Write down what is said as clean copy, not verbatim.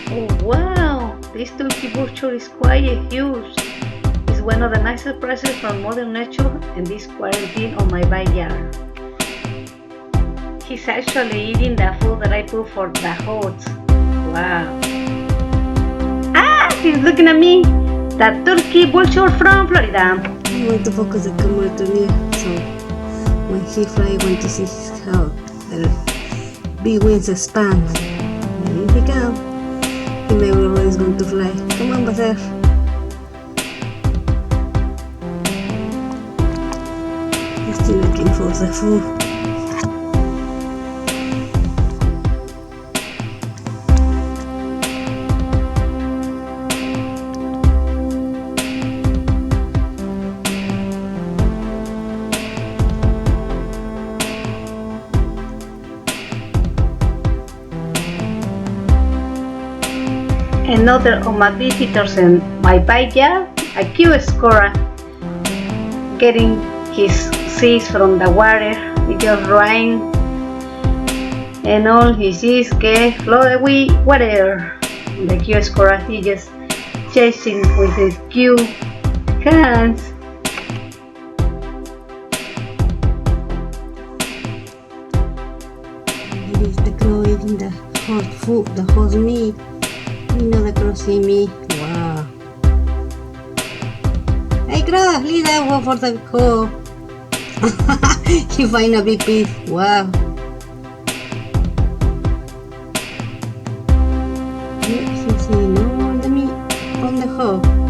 Oh wow, this turkey vulture is quite huge. It's one of the nicest prizes from Mother Nature in this quarantine on my backyard. He's actually eating the food that I put for the hosts. Wow. Ah, he's looking at me. The turkey vulture from Florida. I want to focus the camera to me, so when he fly, I want to see how the big wings expand. Here he comes. He never is going to fly. Come on, Baser. He's still looking for the food. Another of my visitors in my backyard, a cute squirrel, getting his seeds from the water. It just rain, and all he sees get flooded with water. The cute squirrel, he just chasing with his cute hands. Here is the crow eating the hot food, the hot meat. You know the crow see me. Wow. Hey crow, leave that one for the crow. He find a big piece. Wow. He see no more the meat from the hole.